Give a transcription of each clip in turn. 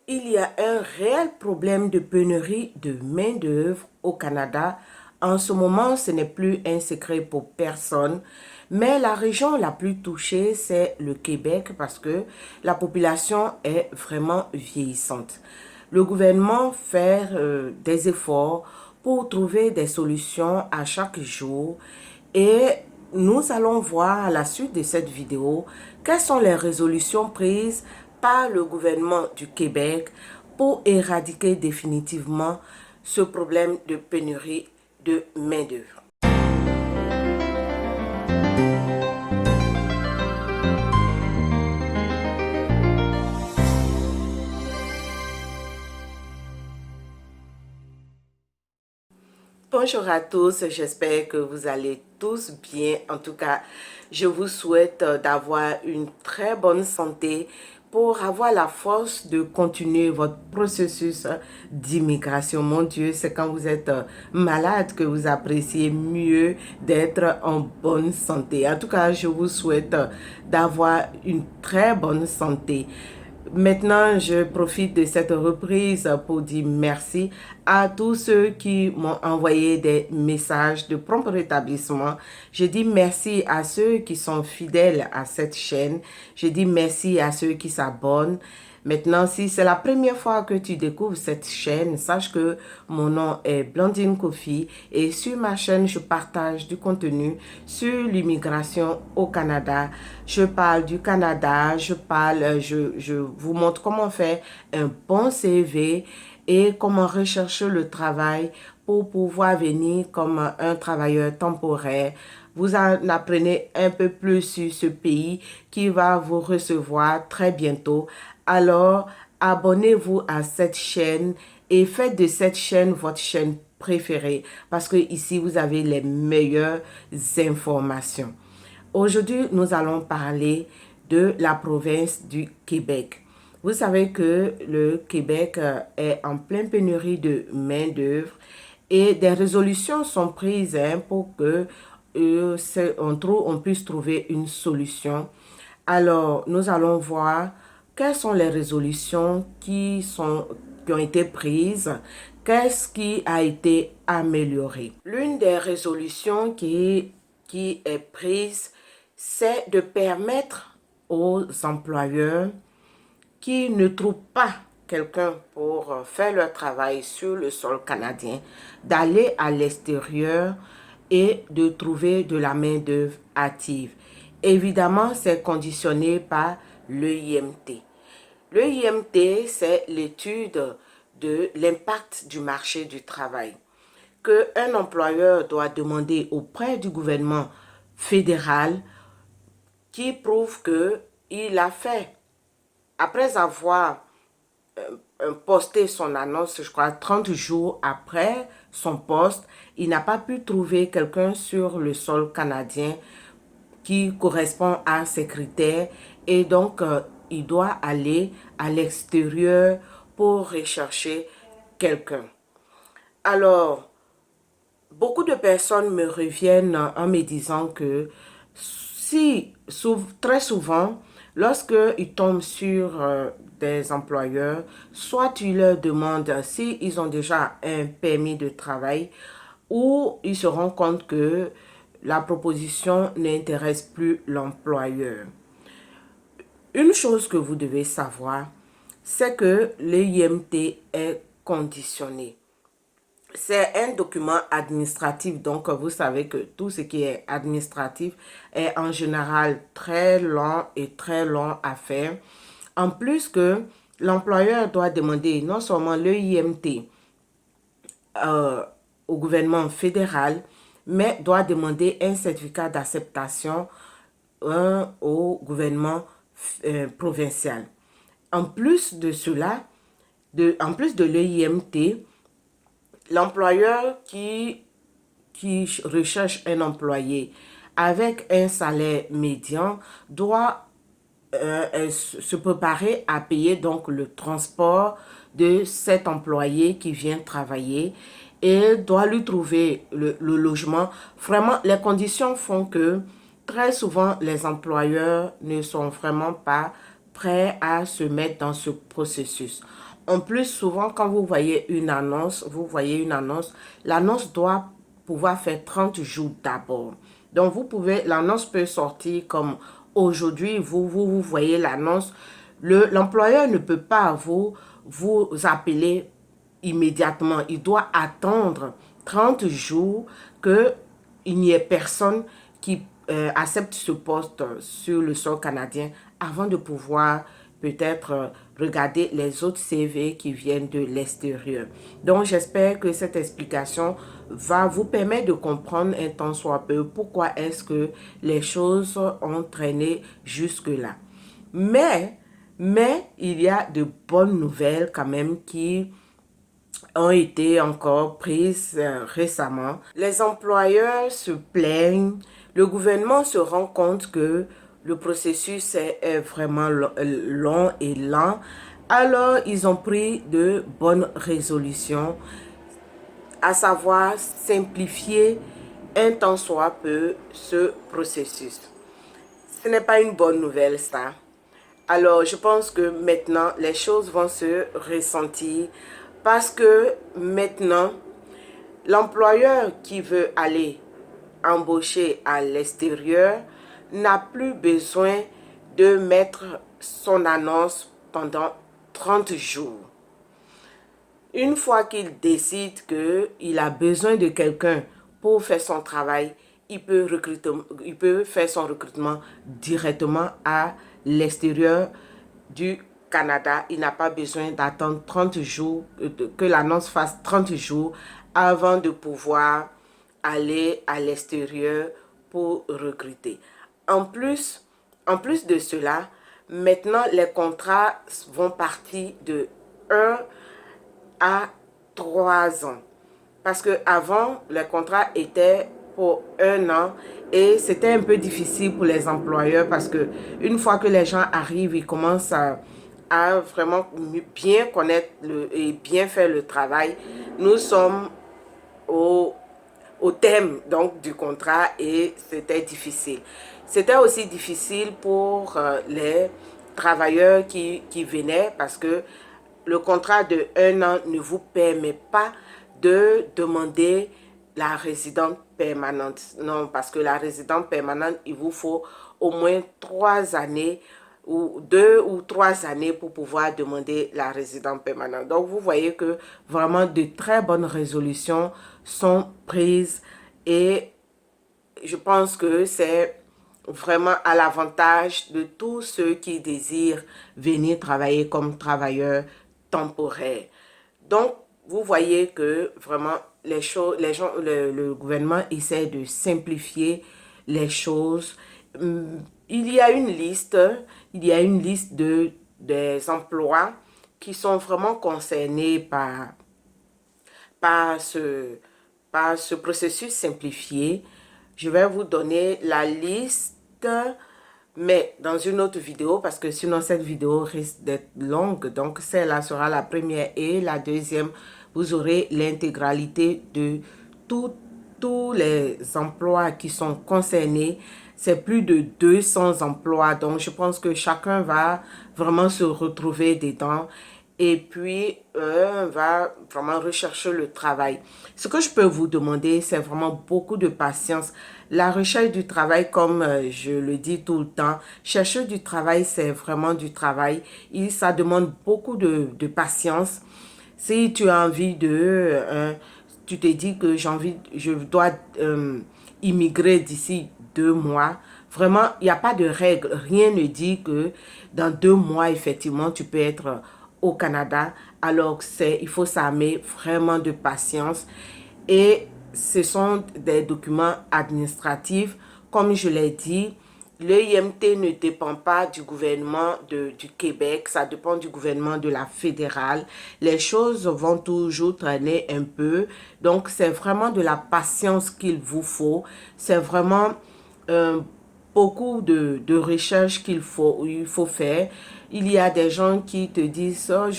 Il y a un réel problème de pénurie de main-d'œuvre au Canada. En ce moment, ce n'est plus un secret pour personne, mais la région la plus touchée, c'est le Québec parce que la population est vraiment vieillissante. Le gouvernement fait des efforts pour trouver des solutions à chaque jour et nous allons voir à la suite de cette vidéo quelles sont les résolutions prises par le gouvernement du Québec pour éradiquer définitivement ce problème de pénurie de main-d'œuvre. Bonjour à tous, j'espère que vous allez tous bien. En tout cas, je vous souhaite d'avoir une très bonne santé pour avoir la force de continuer votre processus d'immigration. Mon Dieu, c'est quand vous êtes malade que vous appréciez mieux d'être en bonne santé. En tout cas, je vous souhaite d'avoir une très bonne santé. Maintenant, je profite de cette reprise pour dire merci à tous ceux qui m'ont envoyé des messages de prompt rétablissement. Je dis merci à ceux qui sont fidèles à cette chaîne. Je dis merci à ceux qui s'abonnent. Maintenant, si c'est la première fois que tu découvres cette chaîne, sache que mon nom est Blandine Kofi et sur ma chaîne, je partage du contenu sur l'immigration au Canada. Je parle du Canada, je vous montre comment faire un bon CV et comment rechercher le travail pour pouvoir venir comme un travailleur temporaire. Vous en apprenez un peu plus sur ce pays qui va vous recevoir très bientôt. Alors, abonnez-vous à cette chaîne et faites de cette chaîne votre chaîne préférée parce que ici, vous avez les meilleures informations. Aujourd'hui, nous allons parler de la province du Québec. Vous savez que le Québec est en pleine pénurie de main-d'œuvre et des résolutions sont prises pour que on puisse trouver une solution. Alors, nous allons voir quelles sont les résolutions qui ont été prises, qu'est-ce qui a été amélioré. L'une des résolutions qui est prise, c'est de permettre aux employeurs qui ne trouvent pas quelqu'un pour faire leur travail sur le sol canadien, d'aller à l'extérieur et de trouver de la main-d'œuvre active. Évidemment, c'est conditionné par l'EIMT. L'EIMT, c'est l'étude de l'impact du marché du travail qu'un employeur doit demander auprès du gouvernement fédéral qui prouve qu'il a fait, après avoir posté son annonce, je crois 30 jours après son poste, il n'a pas pu trouver quelqu'un sur le sol canadien qui correspond à ces critères et donc il doit aller à l'extérieur pour rechercher quelqu'un. Alors, beaucoup de personnes me reviennent en me disant que très souvent, lorsqu'ils tombent sur des employeurs, soit tu leur demandes s'ils ont déjà un permis de travail ou ils se rendent compte que la proposition n'intéresse plus l'employeur. Une chose que vous devez savoir, c'est que l'IMT est conditionné. C'est un document administratif, donc vous savez que tout ce qui est administratif est en général très lent et très long à faire. En plus que l'employeur doit demander non seulement l'EIMT au gouvernement fédéral, mais doit demander un certificat d'acceptation au gouvernement provincial. En plus de cela, en plus de l'EIMT, l'employeur qui recherche un employé avec un salaire médian doit se préparer à payer donc le transport de cet employé qui vient travailler et doit lui trouver le logement. Vraiment, les conditions font que très souvent les employeurs ne sont vraiment pas prêts à se mettre dans ce processus. En plus, souvent, quand vous voyez une annonce, l'annonce doit pouvoir faire 30 jours d'abord. Donc, l'annonce peut sortir comme aujourd'hui, vous voyez l'annonce. L'employeur ne peut pas vous appeler immédiatement. Il doit attendre 30 jours qu'il n'y ait personne qui accepte ce poste sur le sol canadien avant de pouvoir peut-être regarder les autres CV qui viennent de l'extérieur. Donc, j'espère que cette explication va vous permettre de comprendre un tant soit peu pourquoi est-ce que les choses ont traîné jusque-là. Mais, il y a de bonnes nouvelles quand même qui ont été encore prises récemment. Les employeurs se plaignent, le gouvernement se rend compte que le processus est vraiment long et lent. Alors, ils ont pris de bonnes résolutions, à savoir simplifier un tant soit peu ce processus. Ce n'est pas une bonne nouvelle, ça. Alors, je pense que maintenant, les choses vont se ressentir parce que maintenant, l'employeur qui veut aller embaucher à l'extérieur n'a plus besoin de mettre son annonce pendant 30 jours. Une fois qu'il décide qu'il a besoin de quelqu'un pour faire son travail, il peut faire son recrutement directement à l'extérieur du Canada. Il n'a pas besoin d'attendre 30 jours, que l'annonce fasse 30 jours avant de pouvoir aller à l'extérieur pour recruter. En plus de cela, maintenant les contrats vont partir de 1 à 3 ans. Parce qu'avant, les contrats étaient pour 1 an et c'était un peu difficile pour les employeurs parce que une fois que les gens arrivent, ils commencent à vraiment bien connaître et bien faire le travail. Nous sommes au thème donc du contrat et c'était difficile. C'était aussi difficile pour les travailleurs qui venaient parce que le contrat de 1 an ne vous permet pas de demander la résidence permanente. Non, parce que la résidence permanente, il vous faut au moins 3 années ou 2 ou 3 années pour pouvoir demander la résidence permanente. Donc, vous voyez que vraiment de très bonnes résolutions sont prises et je pense que c'est vraiment à l'avantage de tous ceux qui désirent venir travailler comme travailleurs temporaires. Donc, vous voyez que vraiment le gouvernement essaie de simplifier les choses. Il y a une liste des emplois qui sont vraiment concernés par ce processus simplifié. Je vais vous donner la liste, mais dans une autre vidéo, parce que sinon cette vidéo risque d'être longue. Donc celle-là sera la première et la deuxième, vous aurez l'intégralité de tous les emplois qui sont concernés. C'est plus de 200 emplois, donc je pense que chacun va vraiment se retrouver dedans et puis va vraiment rechercher le travail. Ce que je peux vous demander, c'est vraiment beaucoup de patience. La recherche du travail, comme je le dis tout le temps, chercher du travail, c'est vraiment du travail. Et ça demande beaucoup de patience. Si tu as envie tu te dis que je dois immigrer d'ici 2 mois. Vraiment, il n'y a pas de règle. Rien ne dit que dans 2 mois, effectivement, tu peux être au Canada. Alors, il faut s'armer vraiment de patience. Et ce sont des documents administratifs. Comme je l'ai dit, le IMT ne dépend pas du gouvernement du Québec, ça dépend du gouvernement de la fédérale. Les choses vont toujours traîner un peu. Donc, c'est vraiment de la patience qu'il vous faut. C'est vraiment beaucoup de recherches il faut faire. Il y a des gens qui te disent, oh,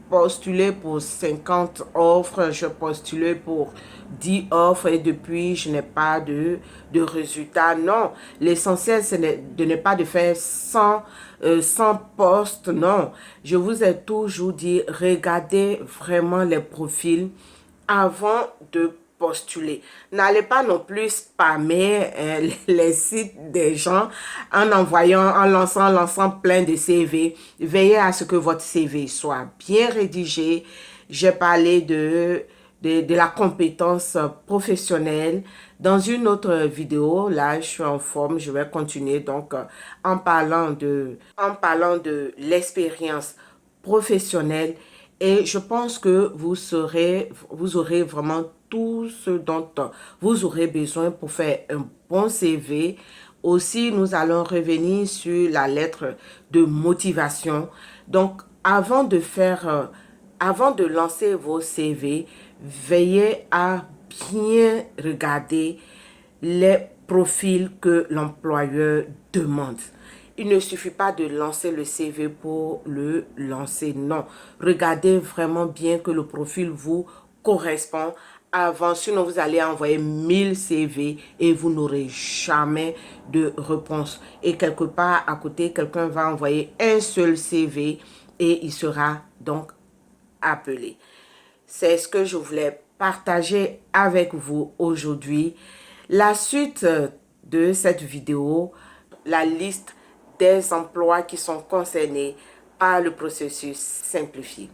postulé pour 50 offres, je postulais pour 10 offres et depuis, je n'ai pas de résultat. Non, l'essentiel, c'est de ne pas de faire 100 postes. Non, je vous ai toujours dit, regardez vraiment les profils avant de postuler. N'allez pas non plus spammer les sites des gens en lançant plein de CV. Veillez à ce que votre CV soit bien rédigé. J'ai parlé de la compétence professionnelle. Dans une autre vidéo, là, je suis en forme, je vais continuer donc en parlant de l'expérience professionnelle et je pense que vous aurez vraiment tout ce dont vous aurez besoin pour faire un bon CV. Aussi, nous allons revenir sur la lettre de motivation. Donc, avant de lancer vos CV, veillez à bien regarder les profils que l'employeur demande. Il ne suffit pas de lancer le CV pour le lancer, non. Regardez vraiment bien que le profil vous correspond avant, sinon vous allez envoyer 1000 CV et vous n'aurez jamais de réponse. Et quelque part à côté, quelqu'un va envoyer un seul CV et il sera donc appelé. C'est ce que je voulais partager avec vous aujourd'hui. La suite de cette vidéo, la liste des emplois qui sont concernés par le processus simplifié.